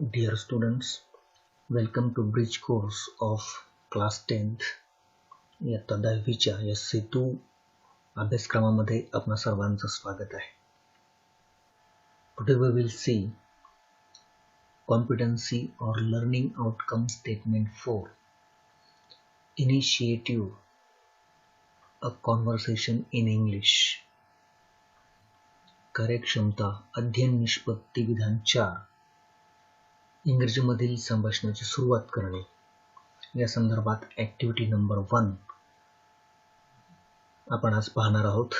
Dear students, welcome to Bridge course of class 10th इयत्ता 10वीच्या या सेतू अभ्यासक्रमामध्ये आपणा सर्वांचं स्वागत आहे. Today we will see competency or learning outcome statement 4. Initiative a conversation in English. कार्यक्षमता अध्ययन निष्पत्ती विधान 4. इंग्रजीमधील संभाषणाची सुरुवात करणे या संदर्भात ऍक्टिव्हिटी नंबर 1 आपण आज पाहणार आहोत.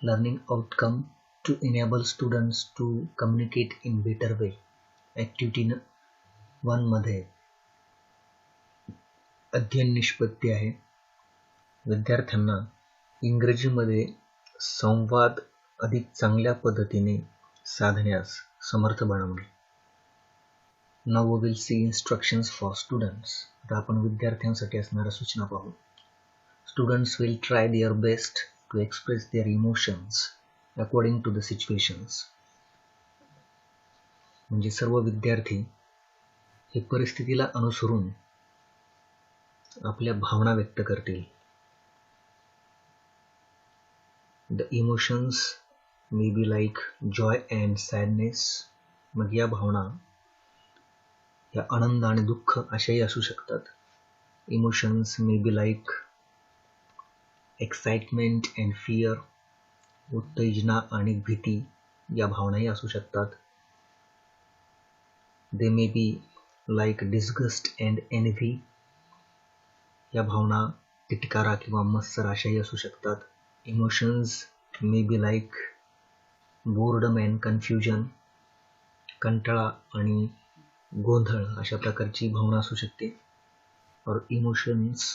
Learning outcome to enable students to communicate in better way. Activity 1 मध्ये अध्ययन निष्पत्ती आहे. विद्यार्थ्यांना इंग्रजीमध्ये संवाद अधिक चांगल्या पद्धतीने साधण्यास समर्थ बनवणे. Now we will see instructions for students. आता आपण विद्यार्थ्यांसाठी असणाऱ्या सूचना पाहू. Students will try their best to express their emotions according to the situations. म्हणजे सर्व विद्यार्थी हे परिस्थितीला अनुसरून आपल्या भावना व्यक्त करतील. The emotions may be like joy and sadness. मग या भावना या आनंद आणि दुःख अशाही असू शकतात. Emotions may be like excitement and fear. उत्तेजना आणि भीती या भावनाही असू शकतात. They may be like disgust and envy. या भावना तिटकारा किंवा मत्सर अशाही असू शकतात. Emotions may be like boredom and confusion. कंटाळा आणि गोंधळ अशा प्रकारची भावना असू शकते. Or emotions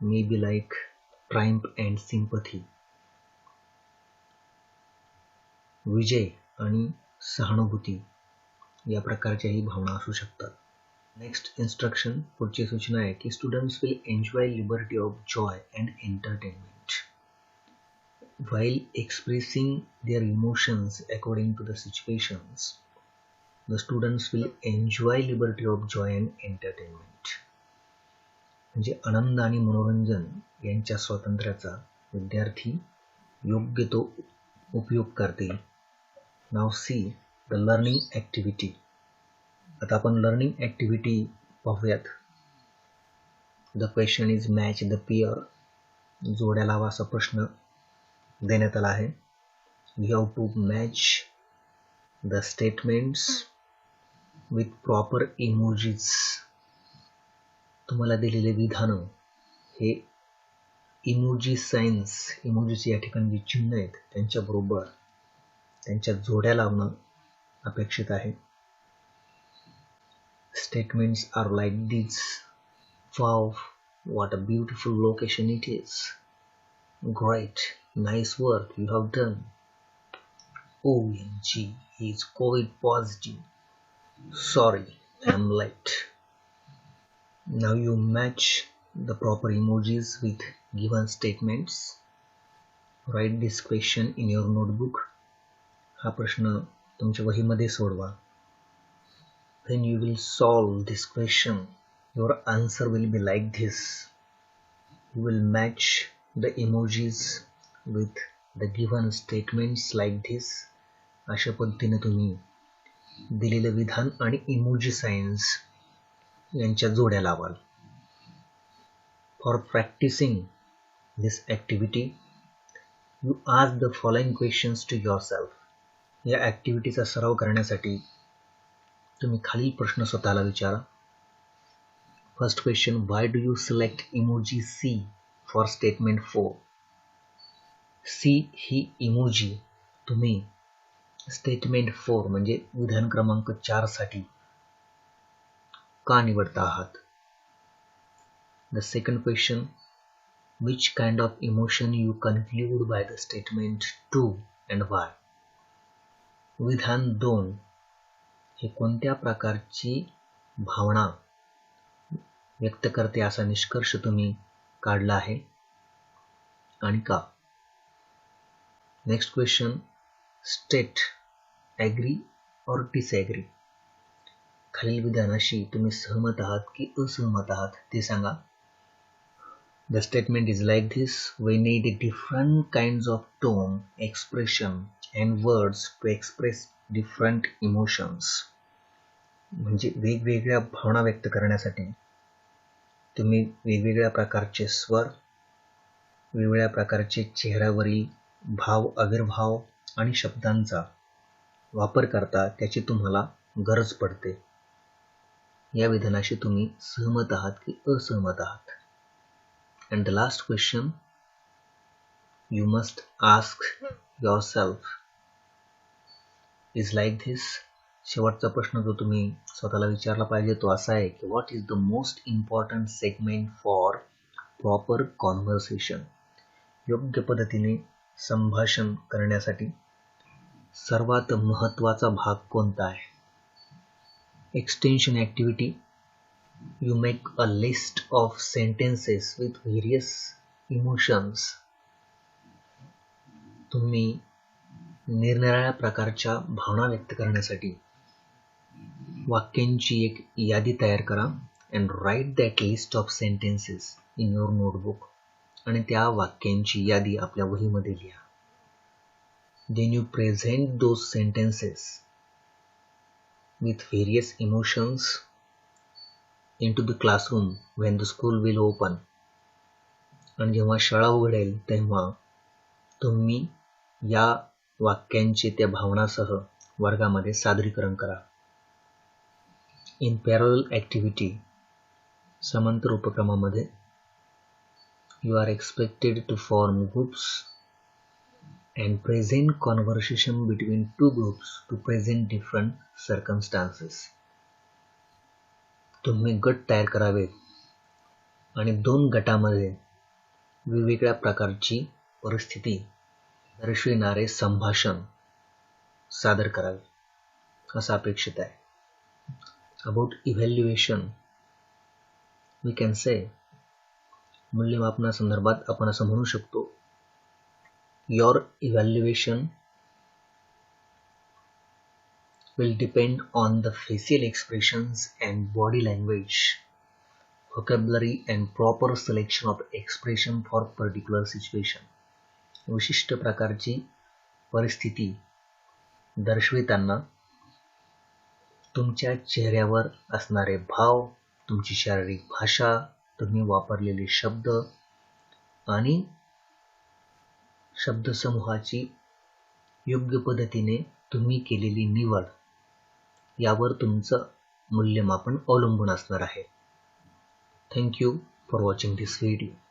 may be like triumph and sympathy. विजय आणि सहानुभूती या प्रकारच्याही भावना असू शकतात. नेक्स्ट इन्स्ट्रक्शन पुढची सूचना आहे की students will enjoy liberty of Joy and entertainment. While expressing their emotions according to the situations, the students will enjoy liberty of joy and entertainment. म्हणजे आनंद आणि मनोरंजन यांच्या स्वातंत्र्याचा विद्यार्थी योग्य तो उपयोग करतील. Now see the learning activity. आता आपण लर्निंग ऍक्टिव्हिटी पाहूयात. The question is match the pair. जोड्या लावा असा प्रश्न देण्यात आला आहे. You have to match the statements with proper emojis. तुम्हाला दिलेले विधान हे इमोजी साइन्स, इमोजीचे या ठिकाणी जे चिन्ह आहेत त्यांच्या बरोबर त्यांच्या जोड्या लावणं अपेक्षित आहे. Statements are like this. Wow, what a beautiful location it is. Great, nice work you have done. OMG, he is COVID positive. Sorry, I'm late. Now you match the proper emojis with given statements. Write this question in your notebook. हा प्रश्न तुमच्या वहीमध्ये सोडवा. When you will solve this question, your answer will be like this. You will match the emojis with the given statements like this. अशा पद्धतीने तुम्ही दिलेले विधान आणि इमोजी साइन्स यांच्या जोड्या लावाल. For practicing this activity, you ask the following questions to yourself. या ऍक्टिव्हिटीचा सराव करण्यासाठी तुम्ही खालील प्रश्न स्वतःला विचारा. First question, why do you select emoji C for statement 4? C he emoji तुम्ही स्टेटमेंट 4 म्हणजे विधान क्रमांक 4 साठी का निवडता आहात? The second question, which kind of emotion you conclude by the statement 2 and why? विधान 2 हे कोणत्या प्रकारची भावना व्यक्त करते असा निष्कर्ष तुम्ही काढला आहे आणि का? Next question, state agree or disagree. खालील विधानाशी तुम्ही सहमत आहात की असहमत आहात ते सांगा. The statement is like this: we need different kinds of tone, expression and words to express different emotions. म्हणजे वेगवेगळ्या भावना व्यक्त करण्यासाठी तुम्ही वेगवेगळ्या प्रकारचे स्वर, वेगवेगळ्या प्रकारचे चेहऱ्यावरील भाव, आविर्भाव आणि शब्दांचा वापर करता, त्याची तुम्हाला गरज पडते. या विधानाशी तुम्ही सहमत आहात की असहमत आहात? And the last question you must ask yourself is like this. शेवटचा प्रश्न जो तुम्ही स्वतःला विचारला पाहिजे तो असा आहे की what is the most important segment for proper conversation? योग्य पद्धतीने संभाषण करण्यासाठी सर्वात महत्त्वाचा भाग कोणता आहे? Extension activity. You make a list of sentences with various emotions. तुम्ही निरनिराळ्या प्रकारच्या भावना व्यक्त करण्यासाठी वाक्यांची एक यादी तयार करा and write that list of sentences in your notebook. आणि त्या वाक्यांची यादी आपल्या वहीमध्ये लिहा. Then you present those sentences with various emotions into the classroom when the school will open. आणि जेव्हा शाळा उघडेल तेव्हा तुम्ही या वाक्यांचे त्या भावनासह वर्गामध्ये सादरीकरण करा. In parallel activity, समांतर उपक्रमामध्ये you are expected to form groups and present conversation between two groups to present different circumstances. तुम्ही गट तयार करावेत आणि दोन गटामध्ये वेगवेगळ्या प्रकारची परिस्थिती दर्शविणारे संभाषण सादर करावे असं अपेक्षित आहे. About evaluation, we can say, मूल्यमापनासंदर्भात आपण असं म्हणू शकतो, your evaluation will depend on the facial expressions and body language, vocabulary and proper selection of expression for particular situation. विशिष्ट प्रकारची परिस्थिती दर्शविताना तुमच्या चेहऱ्यावर असणारे भाव, तुमची शारीरिक भाषा, तुम्ही वापरलेले शब्द आणि शब्दसमूहाची योग्य पद्धतीने तुम्ही केलेली निवड यावर तुमचं मूल्यमापन अवलंबून असणार आहे. Thank you for watching this video.